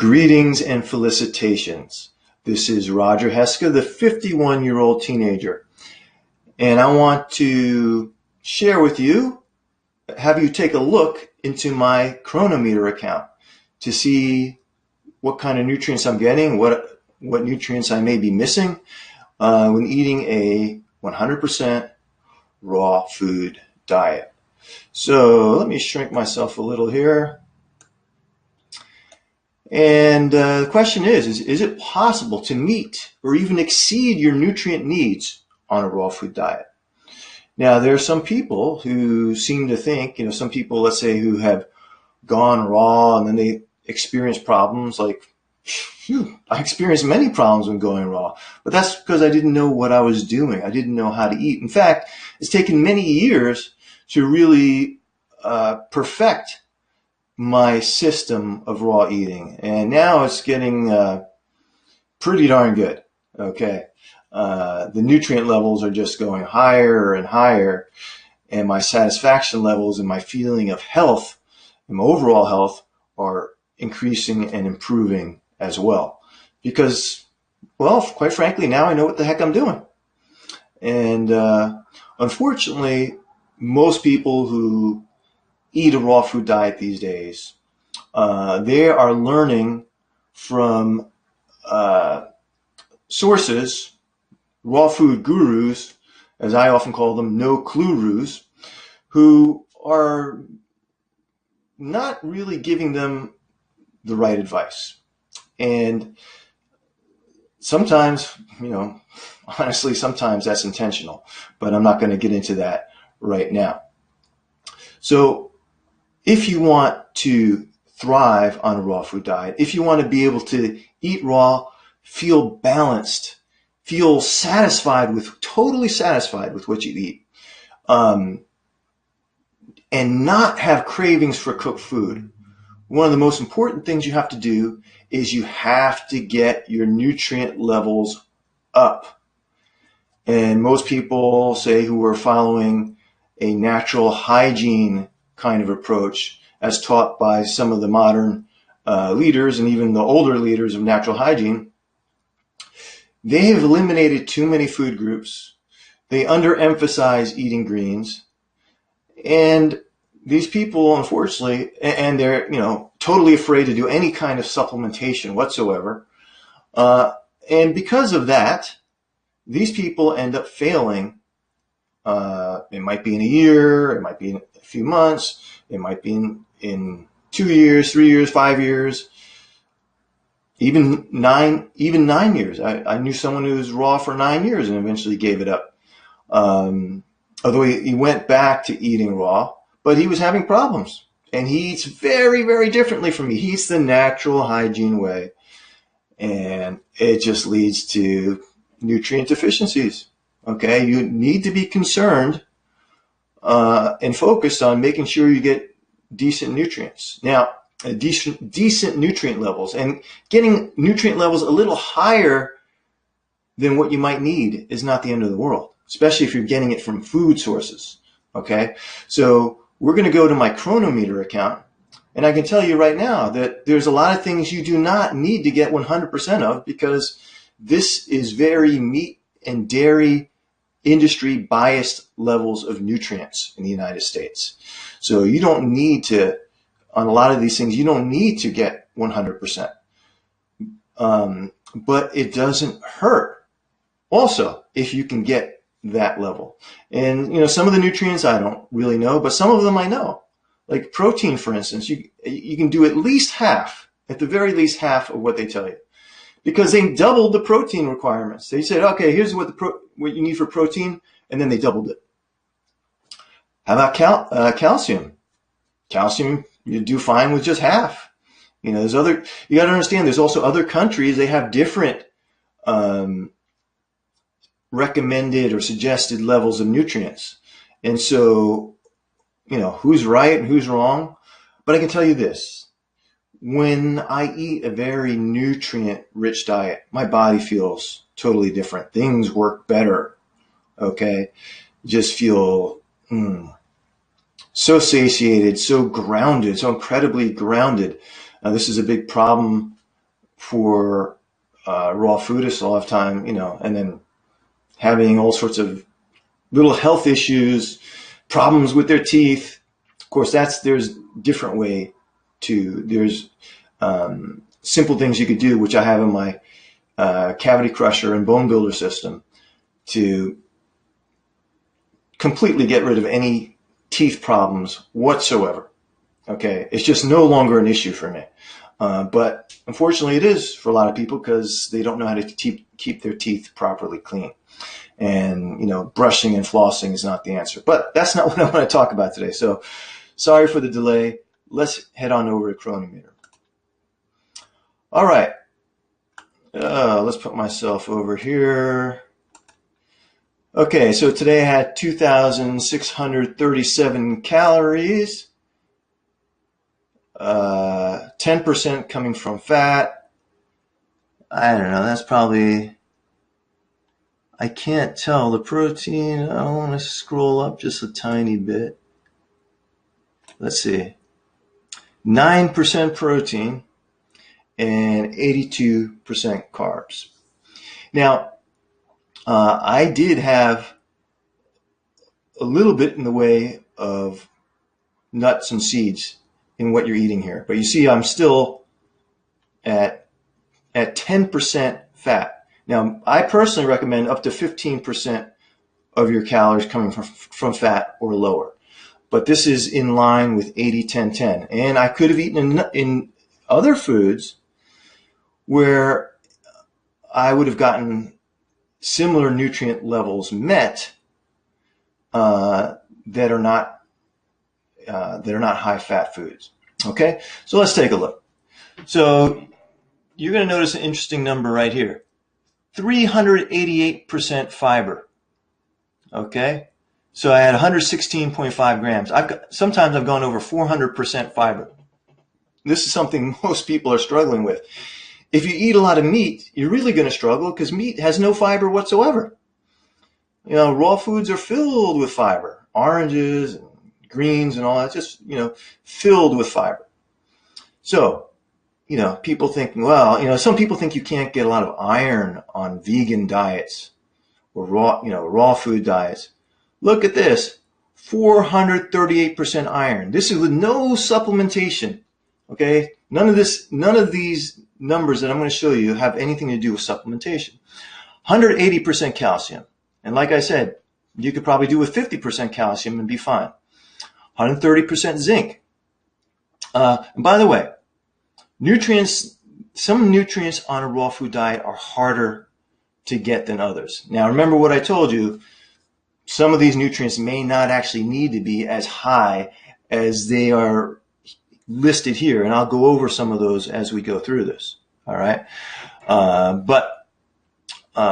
Greetings and felicitations. This is Roger Haeske, the 51-year-old teenager, and I want to share with you, have you take a look into my Cronometer account to see what kind of nutrients I'm getting, what nutrients I may be missing when eating a 100% raw food diet. So let me shrink myself a little here. And the question is it possible to meet or even exceed your nutrient needs on a raw food diet? Now, there are some people who seem to think, some people, let's say, who have gone raw and then they experience problems like, I experienced many problems when going raw, but that's because I didn't know what I was doing. I didn't know how to eat. In fact, it's taken many years to really perfect my system of raw eating, and now it's getting pretty darn good. Okay, the nutrient levels are just going higher and higher, and my satisfaction levels and my feeling of health and my overall health are increasing and improving as well, because, well, quite frankly, now I know what the heck I'm doing. And unfortunately, most people who eat a raw food diet these days, they are learning from sources, raw food gurus, as I often call them, no-clue-roos, who are not really giving them the right advice. And sometimes, honestly, sometimes that's intentional, but I'm not going to get into that right now. So if you want to thrive on a raw food diet, if you want to be able to eat raw, feel balanced, feel totally satisfied with what you eat, and not have cravings for cooked food, one of the most important things you have to do is you have to get your nutrient levels up. And most people say who are following a natural hygiene kind of approach as taught by some of the modern leaders and even the older leaders of natural hygiene, they have eliminated too many food groups. They underemphasize eating greens. And these people, unfortunately, and they're, totally afraid to do any kind of supplementation whatsoever. And because of that, these people end up failing. It might be in a year, it might be in a few months, it might be in 2 years, 3 years, 5 years, even 9 years. I knew someone who was raw for 9 years and eventually gave it up. Although he went back to eating raw, but he was having problems. And he eats very, very differently from me. He eats the natural hygiene way. And it just leads to nutrient deficiencies. Okay, you need to be concerned and focused on making sure you get decent nutrients. Now, decent nutrient levels, and getting nutrient levels a little higher than what you might need is not the end of the world, especially if you're getting it from food sources. Okay, so we're going to go to my Cronometer account, and I can tell you right now that there's a lot of things you do not need to get 100% of, because this is very meat and dairy industry biased levels of nutrients in the United States. So you don't need to, on a lot of these things, you don't need to get 100%. But it doesn't hurt also if you can get that level. And, some of the nutrients I don't really know, but some of them I know. Like protein, for instance, you can do at least half, at the very least half of what they tell you. Because they doubled the protein requirements. They said, okay, here's what you need for protein, and then they doubled it. How about calcium? Calcium, you do fine with just half. You got to understand, there's also other countries, they have different recommended or suggested levels of nutrients. And so, who's right and who's wrong? But I can tell you this. When I eat a very nutrient-rich diet, my body feels totally different. Things work better, okay? Just feel so satiated, so grounded, so incredibly grounded. This is a big problem for raw foodists a lot of time, and then having all sorts of little health issues, problems with their teeth. Of course, there's different way there's simple things you could do, which I have in my cavity crusher and bone builder system to completely get rid of any teeth problems whatsoever. Okay, it's just no longer an issue for me. But unfortunately, it is for a lot of people because they don't know how to keep their teeth properly clean. And, brushing and flossing is not the answer. But that's not what I want to talk about today. So sorry for the delay. Let's head on over to Cronometer. All right. Let's put myself over here. Okay, so today I had 2,637 calories. 10% coming from fat. I don't know, that's probably, I can't tell. The protein, I want to scroll up just a tiny bit. Let's see. 9% protein and 82% carbs. Now, I did have a little bit in the way of nuts and seeds in what you're eating here. But you see, I'm still at 10% fat. Now, I personally recommend up to 15% of your calories coming from fat or lower. But this is in line with 80-10-10. And I could have eaten in other foods where I would have gotten similar nutrient levels met that are not high fat foods. Okay, so let's take a look. So you're going to notice an interesting number right here. 388% fiber. Okay, so I had 116.5 grams. Sometimes I've gone over 400% fiber. This is something most people are struggling with. If you eat a lot of meat, you're really going to struggle because meat has no fiber whatsoever. Raw foods are filled with fiber. Oranges and greens and all that, just, filled with fiber. So, people think, well, some people think you can't get a lot of iron on vegan diets or raw food diets. Look at this, 438% iron. This is with no supplementation. Okay. None of these numbers that I'm going to show you have anything to do with supplementation. 180% calcium. And like I said, you could probably do with 50% calcium and be fine. 130% zinc. And by the way, some nutrients on a raw food diet are harder to get than others. Now, remember what I told you. Some of these nutrients may not actually need to be as high as they are listed here, and I'll go over some of those as we go through this. All right,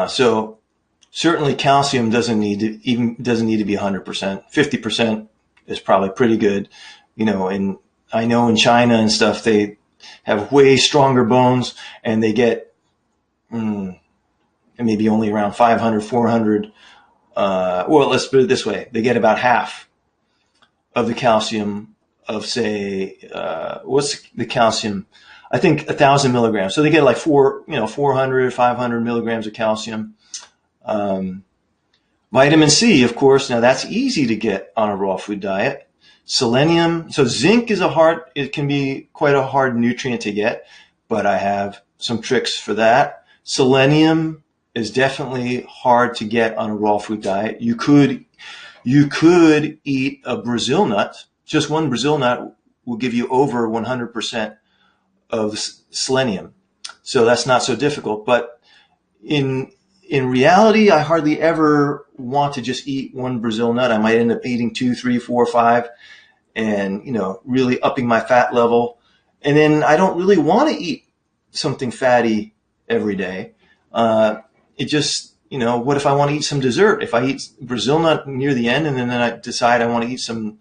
so certainly calcium doesn't need to be 100%. 50% is probably pretty good. And I know in China and stuff they have way stronger bones, and they get maybe only around 500, 400. Well, let's put it this way: they get about half of the calcium of, say, what's the calcium? I think 1,000 milligrams. So they get like 400, 500 milligrams of calcium. Vitamin C, of course, now that's easy to get on a raw food diet. Selenium, so zinc is it can be quite a hard nutrient to get, but I have some tricks for that. Selenium is definitely hard to get on a raw food diet. You could eat a Brazil nut. Just one Brazil nut will give you over 100% of selenium. So that's not so difficult. But in reality, I hardly ever want to just eat one Brazil nut. I might end up eating 2, 3, 4, 5 and, really upping my fat level. And then I don't really want to eat something fatty every day. It just, what if I want to eat some dessert? If I eat Brazil nut near the end and then I decide I want to eat some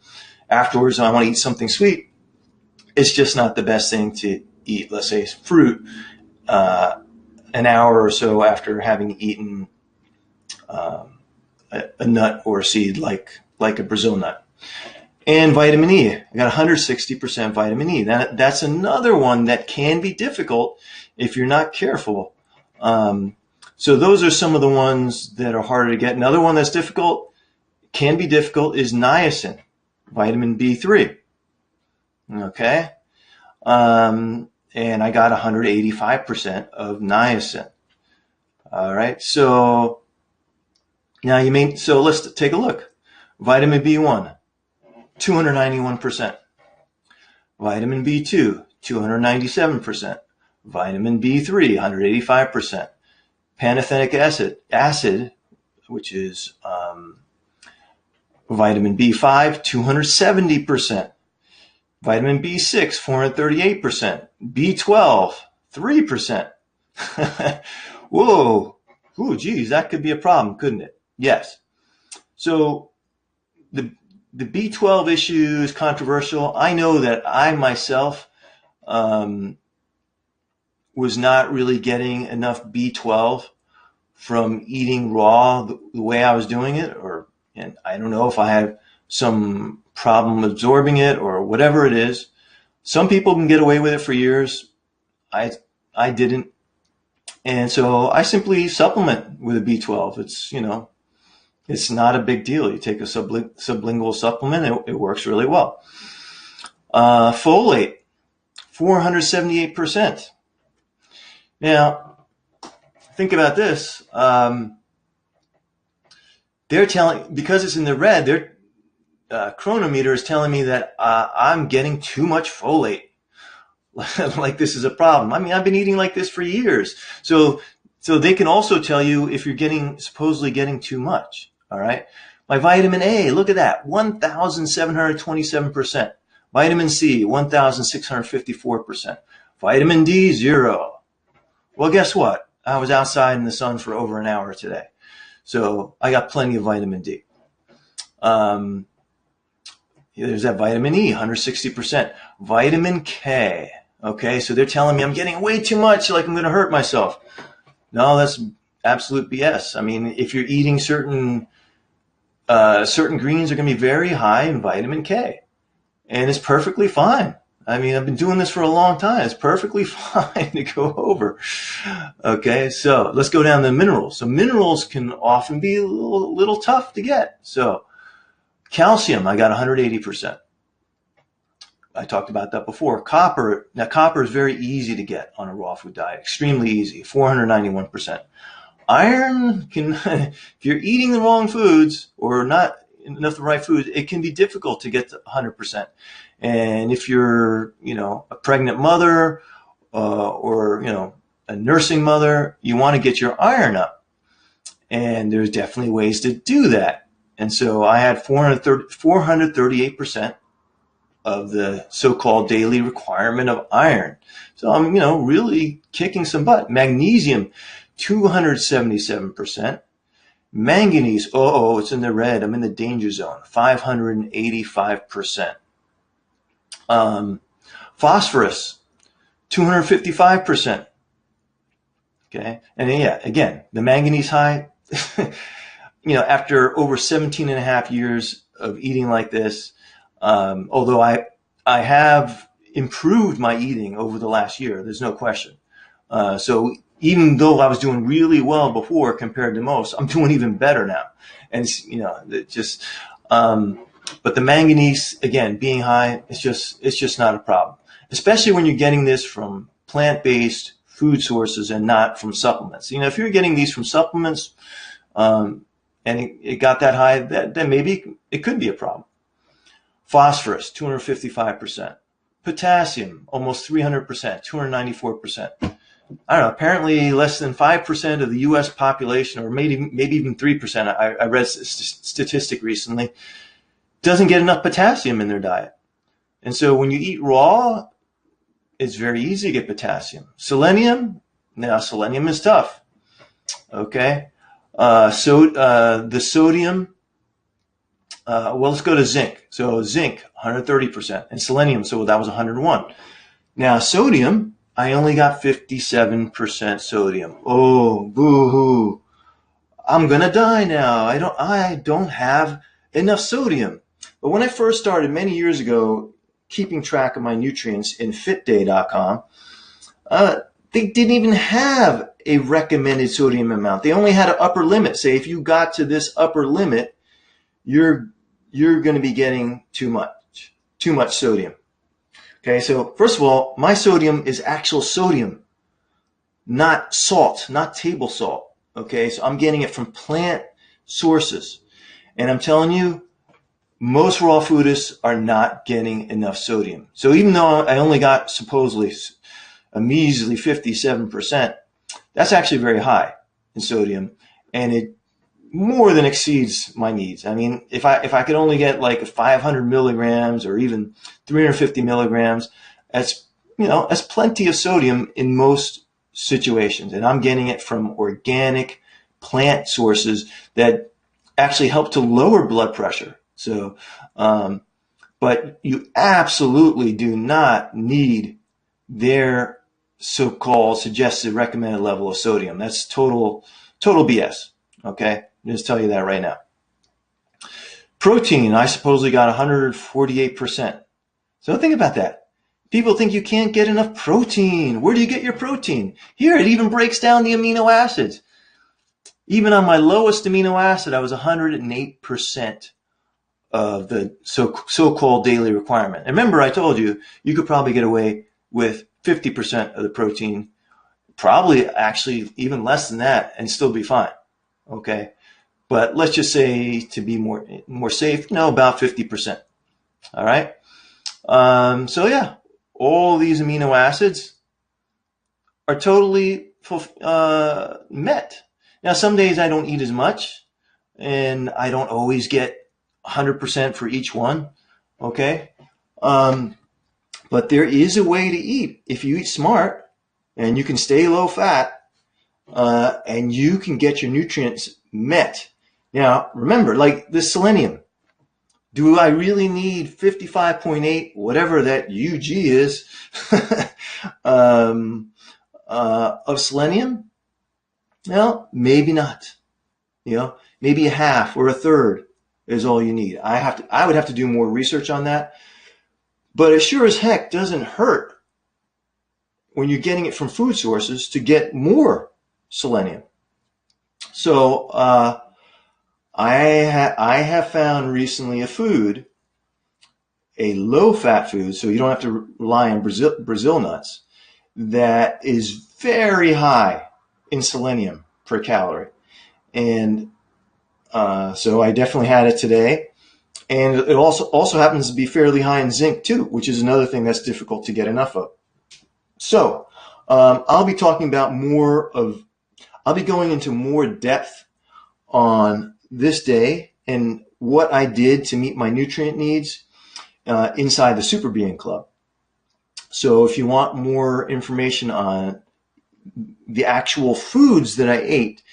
afterwards and I want to eat something sweet, it's just not the best thing to eat, let's say, fruit an hour or so after having eaten a nut or a seed like a Brazil nut. And vitamin E, I got 160% vitamin E. That's another one that can be difficult if you're not careful. So those are some of the ones that are harder to get. Another one that's difficult, can be difficult, is niacin, vitamin B3. Okay. And I got 185% of niacin. All right. So now so let's take a look. Vitamin B1, 291%. Vitamin B2, 297%. Vitamin B3, 185%. Pantothenic acid, which is vitamin B5, 270%. Vitamin B6, 438%. B12, 3%. Whoa. Ooh, geez, that could be a problem, couldn't it? Yes. So the B12 issue is controversial. I know that I myself was not really getting enough B12 from eating raw the way I was doing it, and I don't know if I have some problem absorbing it or whatever it is. Some people can get away with it for years. I didn't. And so I simply supplement with a B12. It's not a big deal. You take a sublingual supplement, it works really well. Folate, 478%. Now, think about this. They're telling, because it's in the red, their Cronometer is telling me that I'm getting too much folate. Like this is a problem. I mean, I've been eating like this for years. So they can also tell you if you're supposedly getting too much. All right. My vitamin A, look at that, 1,727%. Vitamin C, 1,654%. Vitamin D, 0. Well, guess what? I was outside in the sun for over an hour today. So I got plenty of vitamin D. There's that vitamin E, 160%. Vitamin K. Okay, so they're telling me I'm getting way too much, like I'm going to hurt myself. No, that's absolute BS. I mean, if you're eating certain greens are going to be very high in vitamin K, and it's perfectly fine. I mean, I've been doing this for a long time. It's perfectly fine to go over. Okay, so let's go down to minerals. So minerals can often be a little tough to get. So calcium, I got 180%. I talked about that before. Copper, now copper is very easy to get on a raw food diet, extremely easy, 491%. Iron can, if you're eating the wrong foods or not enough of the right foods, it can be difficult to get to 100%. And if you're, a pregnant mother or, a nursing mother, you want to get your iron up. And there's definitely ways to do that. And so I had 438% of the so-called daily requirement of iron. So I'm, really kicking some butt. Magnesium, 277%. Manganese, it's in the red. I'm in the danger zone, 585%. Phosphorus, 255%. Okay. And yeah, again, the manganese high, after over 17 and a half years of eating like this, although I have improved my eating over the last year, there's no question. So even though I was doing really well before compared to most, I'm doing even better now. And but the manganese, again, being high, it's just not a problem, especially when you're getting this from plant-based food sources and not from supplements. If you're getting these from supplements, and it got that high, then maybe it could be a problem. Phosphorus, 255%. Potassium, almost 300%, 294%. I don't know, apparently less than 5% of the US population, or maybe even 3%, I read a statistic recently, doesn't get enough potassium in their diet. And so when you eat raw, it's very easy to get potassium. Selenium, now selenium is tough. Okay. The sodium, let's go to zinc. So zinc, 130%, and selenium, so that was 101. Now sodium, I only got 57% sodium. Oh, boo-hoo. I'm going to die now. I don't have enough sodium. But when I first started many years ago keeping track of my nutrients in fitday.com, they didn't even have a recommended sodium amount. They only had an upper limit. Say if you got to this upper limit, you're going to be getting too much sodium. Okay, so first of all, my sodium is actual sodium, not salt, not table salt. Okay, so I'm getting it from plant sources. And I'm telling you, most raw foodists are not getting enough sodium. So even though I only got supposedly a measly 57%, that's actually very high in sodium, and it more than exceeds my needs. I mean, if I could only get like 500 milligrams or even 350 milligrams, that's plenty of sodium in most situations. And I'm getting it from organic plant sources that actually help to lower blood pressure. So, but you absolutely do not need their so-called suggested recommended level of sodium. That's total BS. Okay, I'll just tell you that right now. Protein, I supposedly got 148%. So think about that. People think you can't get enough protein. Where do you get your protein? Here, it even breaks down the amino acids. Even on my lowest amino acid, I was 108% of the so-called daily requirement. And remember, I told you, you could probably get away with 50% of the protein, probably actually even less than that, and still be fine. Okay, but let's just say to be more safe, about 50%. All right. So yeah, all these amino acids are totally met. Now, some days I don't eat as much, and I don't always get 100% for each one. Okay. But there is a way to eat if you eat smart, and you can stay low fat, and you can get your nutrients met. Now, remember, like the selenium, do I really need 55.8, whatever that UG is, of selenium? Well, maybe not. Maybe a half or a third is all you need. I would have to do more research on that. But it sure as heck doesn't hurt when you're getting it from food sources to get more selenium. So I have found recently a low-fat food, so you don't have to rely on Brazil nuts, that is very high in selenium per calorie. And so I definitely had it today. And it also happens to be fairly high in zinc too, which is another thing that's difficult to get enough of. So I'll be going into more depth on this day and what I did to meet my nutrient needs inside the Super Being Club. So if you want more information on the actual foods that I ate,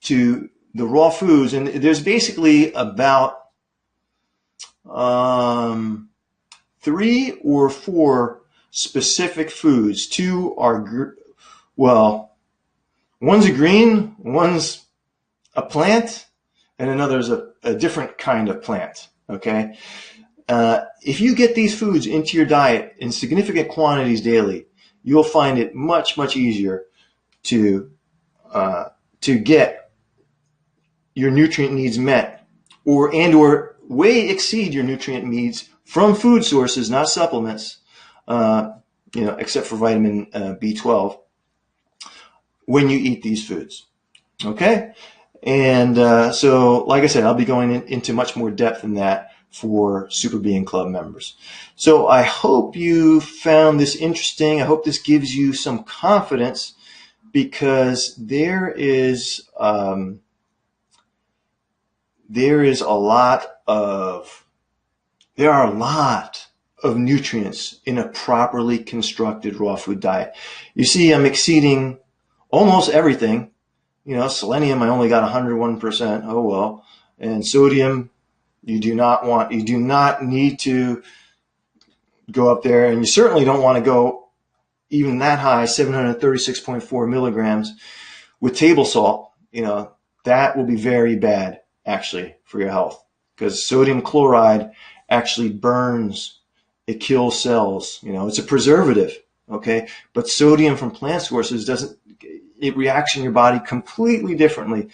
to the raw foods, and there's basically about 3 or 4 specific foods. 2 are, one's a green, one's a plant, and another's a different kind of plant. Okay, if you get these foods into your diet in significant quantities daily, you'll find it much easier to get your nutrient needs met, or way exceed your nutrient needs from food sources, not supplements, except for vitamin B12, when you eat these foods. Okay? And so, like I said, I'll be going into much more depth than that for Super Being Club members. So I hope you found this interesting. I hope this gives you some confidence, because there are a lot of nutrients in a properly constructed raw food diet. You see, I'm exceeding almost everything. Selenium, I only got 101%. Oh well. And sodium, you do not need to go up there, and you certainly don't want to go even that high, 736.4 milligrams with table salt. That will be very bad actually for your health, because sodium chloride actually burns. It kills cells. You know, it's a preservative. Okay. But sodium from plant sources doesn't, it reacts in your body completely differently.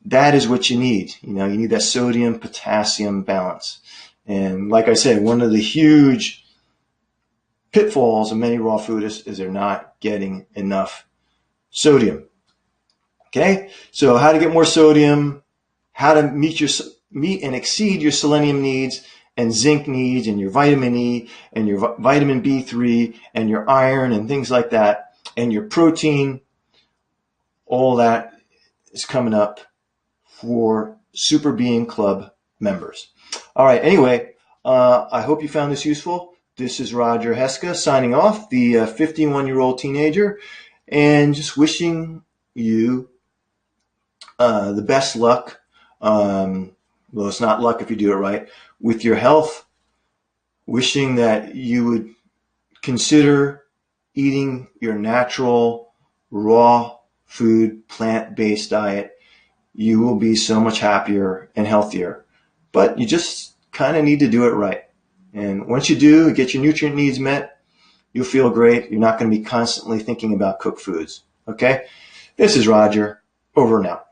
That is what you need. You know, you need that sodium potassium balance. And like I said, one of the huge pitfalls of many raw foodists is they're not getting enough sodium. Okay, so how to get more sodium, how to meet and exceed your selenium needs and zinc needs and your vitamin E and your vitamin B3 and your iron and things like that and your protein, all that is coming up for Super Being Club members. All right, anyway, I hope you found this useful. This is Roger Haeske signing off, the 51-year-old teenager, and just wishing you the best luck. Well, it's not luck if you do it right, with your health. Wishing that you would consider eating your natural, raw food, plant-based diet. You will be so much happier and healthier. But you just kind of need to do it right. And once you do, get your nutrient needs met, you'll feel great. You're not going to be constantly thinking about cooked foods. Okay? This is Roger. Over and out.